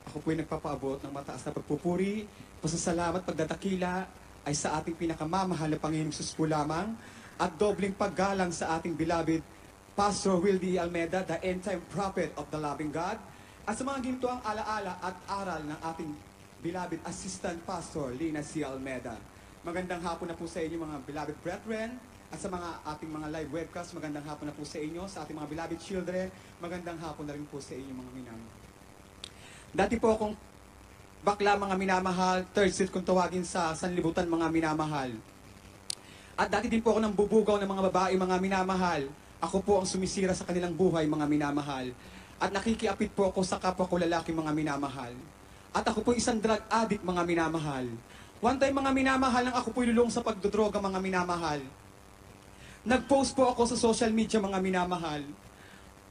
Ako po'y nagpapaabot ng mataas na pagpupuri, pasasalamat, pagdadakila ay sa ating pinakamamahal na Panginoong Sus po lamang at dobleng paggalang sa ating beloved Pastor Wildy Almeda, the end-time prophet of the loving God, at sa mga ginto ang alaala at aral ng ating beloved Assistant Pastor Lina C. Almeda. Magandang hapon na po sa inyo mga beloved brethren, at sa mga ating mga live webcast, magandang hapon na po sa inyo, sa ating mga beloved children, magandang hapon na rin po sa inyo mga minamahal. Dati po akong bakla mga minamahal, third seat kung tawagin sa sanlibutan mga minamahal. At dati din po ako nang bubugaw ng mga babae mga minamahal. Ako po ang sumisira sa kanilang buhay mga minamahal. At nakikiapit po ako sa kapwa ko lalaki mga minamahal. At ako po isang drug addict mga minamahal. One time mga minamahal nang ako po ilulong sa pagdodroga mga minamahal. Nag-post po ako sa social media mga minamahal.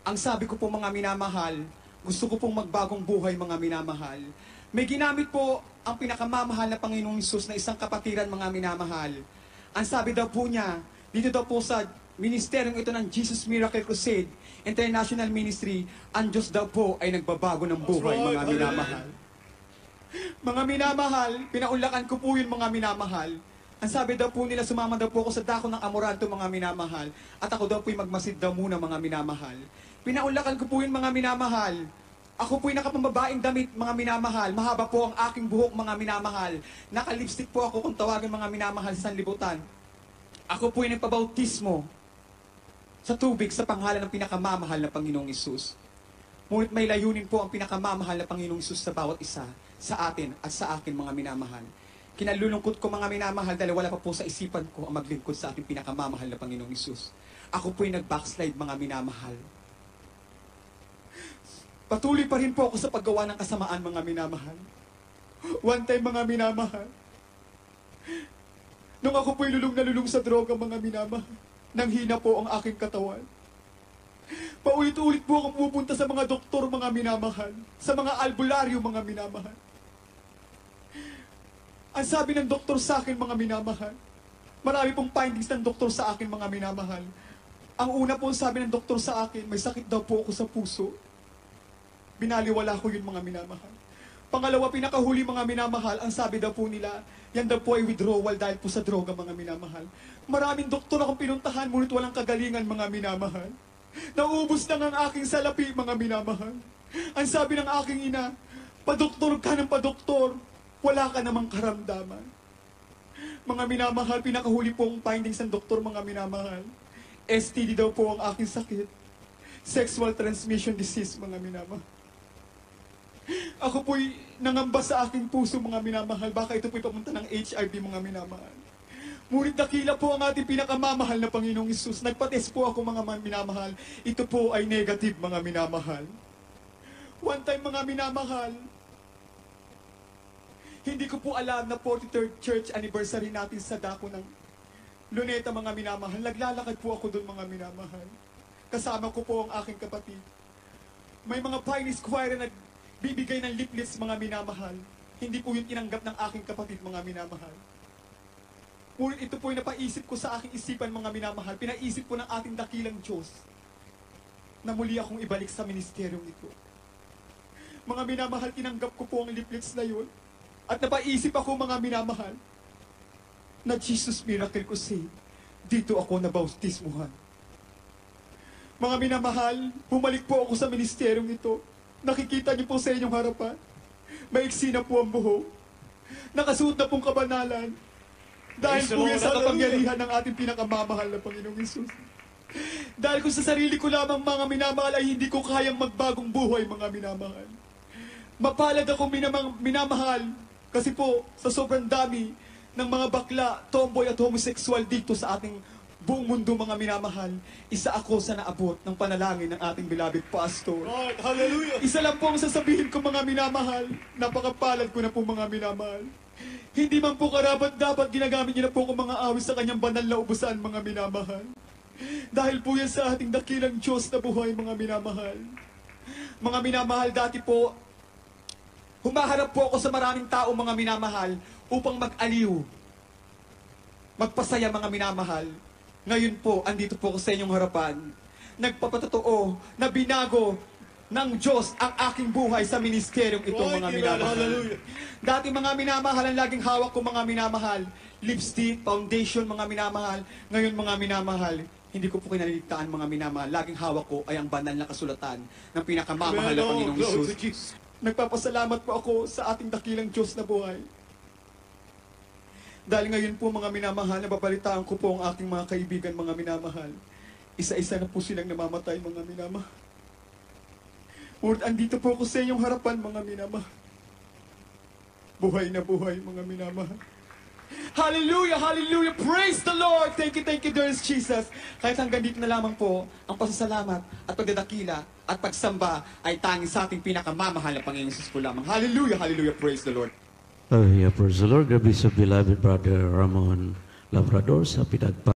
Ang sabi ko po mga minamahal, gusto ko pong magbagong buhay mga minamahal. May ginamit po ang pinakamamahal na Panginoong Hesus na isang kapatiran mga minamahal. Ang sabi daw po niya, dito daw po sa ministeryong ito ng Jesus Miracle Crusade International Ministry, ang Diyos daw po ay nagbabago ng buhay mga minamahal. Mga minamahal, pinaunlakan ko po yun mga minamahal. Ang sabi daw po nila, sumama daw po ako sa dako ng Amoranto mga minamahal. At ako daw po'y magmasid daw muna mga minamahal. Pinaunlakan ko po yun mga minamahal. Ako po'y nakapambabaing damit mga minamahal. Mahaba po ang aking buhok mga minamahal. Naka-lipstick po ako kung tawagan mga minamahal sa sanlibutan. Ako po'y nagpabautismo sa tubig sa pangalan ng pinakamamahal na Panginoong Hesus. Ngunit may layunin po ang pinakamamahal na Panginoong Hesus sa bawat isa, sa atin at sa akin mga minamahal. Kinalulungkot ko mga minamahal dahil wala pa po sa isipan ko ang maglingkod sa ating pinakamamahal na Panginoong Hesus. Ako po'y nag-backslide mga minamahal. Patuloy pa rin po ako sa paggawa ng kasamaan mga minamahal. One time mga minamahal, nung ako po'y lulong na lulong sa droga mga minamahal, nanghina po ang aking katawan. Paulit-ulit po akong pupunta sa mga doktor mga minamahal, sa mga albularyo mga minamahal. Ang sabi ng doktor sa akin mga minamahal, marami pong findings ng doktor sa akin mga minamahal. Ang una po sabi ng doktor sa akin, may sakit daw po ako sa puso. Binaliwala ko yun mga minamahal. Pangalawa, pinakahuli mga minamahal, ang sabi daw po nila, yan daw po ay withdrawal dahil po sa droga mga minamahal. Maraming doktor akong pinuntahan, ngunit walang kagalingan mga minamahal. Naubos lang ang aking salapi mga minamahal. Ang sabi ng aking ina, padoktor ka ng padoktor, wala ka namang karamdaman. Mga minamahal, pinakahuli po ang findings ng doktor mga minamahal. STD daw po ang aking sakit. Sexual transmission disease mga minamahal. Ako po'y nangamba sa aking puso mga minamahal. Baka ito po'y pamunta ng HIV mga minamahal. Ngunit dakila po ang ating pinakamamahal na Panginoong Hesus. Nagpatest po ako mga minamahal. Ito po ay negative mga minamahal. One time mga minamahal, hindi ko po alam na 43rd church anniversary natin sa dako ng Luneta mga minamahal. Naglalakad po ako doon mga minamahal. Kasama ko po ang aking kapatid. May mga Pioneers Choir na nagbibigay ng leaflets mga minamahal. Hindi po yun tinanggap ng aking kapatid mga minamahal. Ngunit ito po yung napaisip ko sa aking isipan mga minamahal. Pinaisip po ng ating dakilang Diyos na muli akong ibalik sa ministeryong ito. Mga minamahal, tinanggap ko po ang leaflets na yun. At napaisip ako mga minamahal na Jesus Miracle Crusade, dito ako nabautismuhan. Mga minamahal, bumalik po ako sa ministeryong ito. Nakikita niyo po sa inyong harapan, maiksi na po ang buhok. Nakasuot na pong kabanalan. Dahil po yan sa kapangyarihan ng ating pinakamamahal na Panginoong Hesus. Dahil kung sa sarili ko lamang mga minamahal ay hindi ko kayang magbagong buhay mga minamahal. Mapalad ako minamahal. Kasi po, sa sobrang dami ng mga bakla, tomboy at homosexual dito sa ating buong mundo mga minamahal, isa ako sa naabot ng panalangin ng ating beloved pastor. Lord, hallelujah! Isa lang po ang sasabihin ko mga minamahal, napakapalad ko na po mga minamahal. Hindi man po karapat dapat ginagamit niya na po kung mga awis sa kanyang banal na ubusan mga minamahal. Dahil po yan sa ating dakilang Diyos na buhay mga minamahal. Mga minamahal, dati po, humaharap po ako sa maraming tao mga minamahal upang mag-aliw, magpasaya mga minamahal. Ngayon po, andito po ako sa inyong harapan. Nagpapatotoo na binago ng Diyos ang aking buhay sa ministeryong ito, Glory mga to God. minamahal. Hallelujah. Dati mga minamahal, ang laging hawak ko mga minamahal. Lipstick, foundation, mga minamahal. Ngayon mga minamahal, hindi ko po kinaliligtaan mga minamahal. Laging hawak ko ay ang banal na kasulatan ng pinakamamahal na Amen. Panginoong Glory to Isus. Jesus. Nagpapasalamat po ako sa ating dakilang Diyos na buhay. Dahil ngayon po mga minamahal, nababalitaan ko po ang aking mga kaibigan, mga minamahal. Isa-isa na po silang namamatay, mga minamahal. Lord, andito po ako sa inyong harapan, mga minamahal. Buhay na buhay, mga minamahal. Hallelujah, hallelujah, praise the Lord. Thank you, dearest Jesus. Kahit hanggang dito na lamang po, ang pasasalamat at pagdadakila at pagsamba ay tanging sa ating pinakamamahal na Panginoon Jesus po lamang. Hallelujah, hallelujah, praise the Lord. Hallelujah, praise the Lord. God bless you, beloved brother Ramon Labrador sa pinagpa